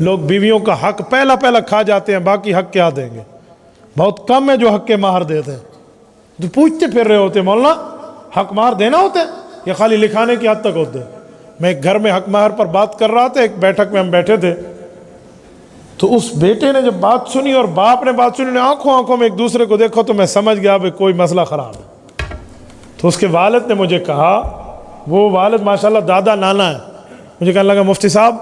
لوگ بیویوں کا حق پہلا پہلا کھا جاتے ہیں، باقی حق کیا دیں گے؟ بہت کم ہے جو حق کے مہر دیتے ہیں. تو پوچھتے پھر رہے ہوتے مولانا حق مہر دینا ہوتا ہے یا خالی لکھانے کی حد تک ہوتے ہیں؟ میں ایک گھر میں حق مہر پر بات کر رہا تھا، ایک بیٹھک میں ہم بیٹھے تھے، تو اس بیٹے نے جب بات سنی اور باپ نے بات سنی، آنکھوں میں ایک دوسرے کو دیکھو تو میں سمجھ گیا بھائی کوئی مسئلہ خراب ہے. تو اس کے والد نے مجھے کہا، وہ والد ماشاءاللہ دادا نانا ہے، مجھے کہنے لگا مفتی صاحب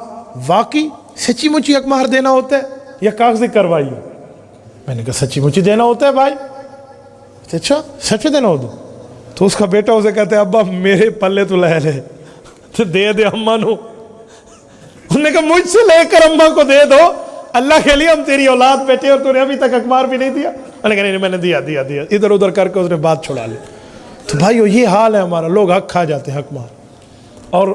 واقعی سچی مچی حق مہر دینا ہوتا ہے یا کاغذی کارروائی ہے؟ میں نے کہا سچی مچی دینا ہوتا ہے بھائی. اچھا سچ دینا ہوتا؟ تو اس کا بیٹا اسے کہتے ہیں ابا میرے پلے تو لے لے تو دے دے اماں نو. انہوں نے کہا مجھ سے لے کر اماں کو دے دو، اللہ کے لیے ہم تیری اولاد بیٹے اور تو نے ابھی تک اخبار بھی نہیں دیا. میں نے کہا نہیں میں نے دیا ادھر ادھر کر کے اس نے بات چھڑا لی. تو بھائیو یہ حال ہے ہمارا، لوگ حق کھا جاتے ہیں حق مار. اور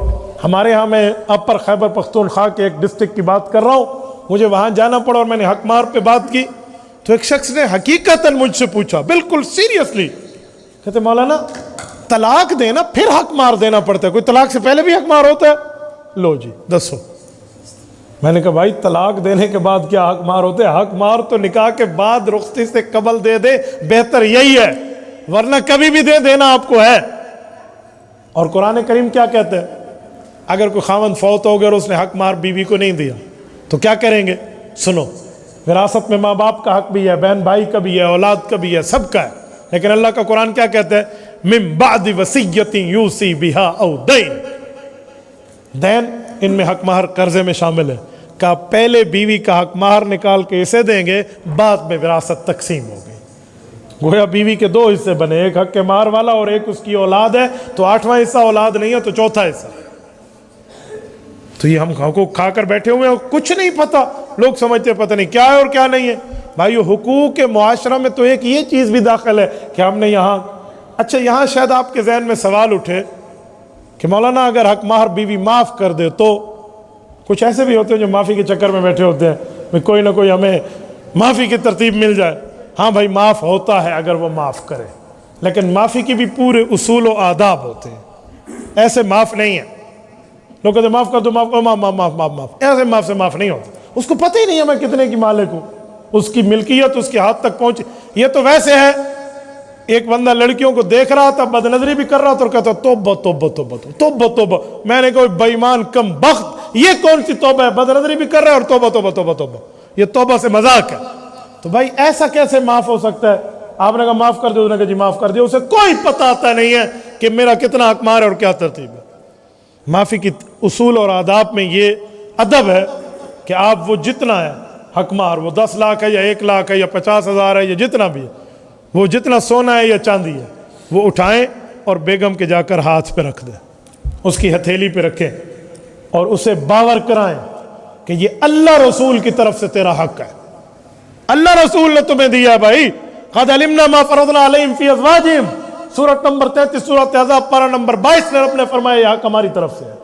ہمارے ہاں میں اپر خیبر پختونخوا کے ایک ڈسٹرکٹ کی بات کر رہا ہوں، مجھے وہاں جانا پڑا اور میں نے حق مار پہ بات کی تو ایک شخص نے حقیقتاً مجھ سے پوچھا بالکل سیریسلی، کہتے مولانا طلاق دینا پھر حق مار دینا پڑتا ہے، کوئی طلاق سے پہلے بھی حق مار ہوتا ہے؟ لو جی دسو. میں نے کہا بھائی طلاق دینے کے بعد کیا حق مار ہوتے ہیں؟ حق مار تو نکاح کے بعد رخصتی سے قبل دے دے، بہتر یہی ہے، ورنہ کبھی بھی دے دینا آپ کو ہے. اور قرآن کریم کیا کہتے ہیں؟ اگر کوئی خاوند فوت ہو گیا اور اس نے حق مار بیوی کو نہیں دیا تو کیا کریں گے؟ سنو، وراثت میں ماں باپ کا حق بھی ہے، بہن بھائی کا بھی ہے، اولاد کا بھی ہے، سب کا ہے. لیکن اللہ کا قرآن کیا کہتا ہے؟ من بعد وصیۃ یوصی بہا او دین. دین ان میں حق مہر قرضے میں شامل ہے. کہا پہلے بیوی کا حق مہر نکال کے اسے دیں گے، بعد میں وراثت تقسیم ہو گئی. گویا بیوی کے دو حصے بنے، ایک حق کے مہر والا اور ایک اس کی اولاد ہے، تو 8واں حصہ اولاد نہیں ہے تو 4تھا حصہ. تو یہ ہم حقوق کھا کر بیٹھے ہوئے ہیں، کچھ نہیں پتا. لوگ سمجھتے پتہ نہیں کیا ہے اور کیا نہیں ہے. بھائیو حقوق کے معاشرہ میں تو ایک یہ چیز بھی داخل ہے کہ ہم نے اچھا یہاں شاید آپ کے ذہن میں سوال اٹھے کہ مولانا اگر حق مہر بیوی معاف کر دے تو؟ کچھ ایسے بھی ہوتے ہیں جو معافی کے چکر میں بیٹھے ہوتے ہیں، کوئی نہ کوئی ہمیں معافی کی ترتیب مل جائے. ہاں بھائی معاف ہوتا ہے اگر وہ معاف کرے، لیکن معافی کی بھی پورے اصول و آداب ہوتے ہیں. ایسے معاف نہیں ہے. لوگ کہتے ہیں معاف کر دو، معاف کرو، معاف. ایسے معاف سے معاف نہیں ہوتا. اس کو پتہ ہی نہیں ہے میں کتنے کی مالک ہوں، اس کی ملکیت اس کے ہاتھ تک پہنچی. یہ تو ویسے ہے، ایک بندہ لڑکیوں کو دیکھ رہا تھا، بد نظری بھی کر رہا تھا اور کہتا توبہ توبہ توبہ توبہ توبہ. میں نے کہا بے ایمان کم بخت، یہ کون سی توبہ ہے؟ بد نظری بھی کر رہا ہے اور توبہ توبہ توبہ توبہ. یہ توبہ سے مذاق ہے. تو بھائی ایسا کیسے معاف ہو سکتا ہے؟ آپ نے کہا معاف کر دو، اس نے کہا جی معاف کر دیا. اسے کوئی پتہ آتا نہیں ہے کہ میرا کتنا حق مار ہے اور کیا ترتیب ہے. معافی کی اصول اور آداب میں یہ ادب ہے کہ آپ وہ جتنا ہے حق مار، وہ 10 لاکھ ہے یا 1 لاکھ ہے یا 50,000 ہے یا جتنا بھی ہے، وہ جتنا سونا ہے یا چاندی ہے، وہ اٹھائیں اور بیگم کے جا کر ہاتھ پہ رکھ دیں، اس کی ہتھیلی پہ رکھیں اور اسے باور کرائیں کہ یہ اللہ رسول کی طرف سے تیرا حق ہے. اللہ رسول نے تمہیں دیا ہے بھائی. قد علمنا ما فرضنا علیہم فی ازواجہم، سورۃ نمبر 33 سورۃ احزاب پارہ نمبر 22 میں رب نے فرمایا یہ حق ہماری طرف سے ہے،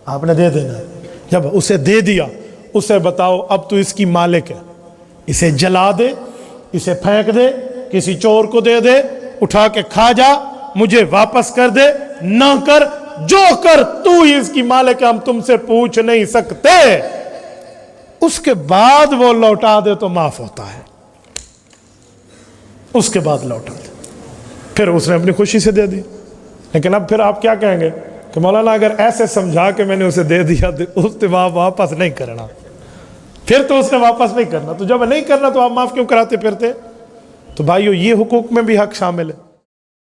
آپ نے دے دینا ہے. جب اسے دے دیا، اسے بتاؤ اب تو اس کی مالک ہے. اسے جلا دے، اسے پھینک دے، کسی چور کو دے دے، اٹھا کے کھا جا، مجھے واپس کر دے، نہ کر، جو کر تو ہی اس کی مالک ہے، ہم تم سے پوچھ نہیں سکتے. اس کے بعد وہ لوٹا دے تو معاف ہوتا ہے. اس کے بعد لوٹا دے، پھر اس نے اپنی خوشی سے دے دی. لیکن اب پھر آپ کیا کہیں گے کہ مولانا اگر ایسے سمجھا کے میں نے اسے دے دیا اس نے واپس نہیں کرنا، پھر تو اس نے واپس نہیں کرنا. تو جب نہیں کرنا تو آپ معاف کیوں کراتے پھرتے؟ تو بھائیو یہ حقوق میں بھی حق شامل ہے.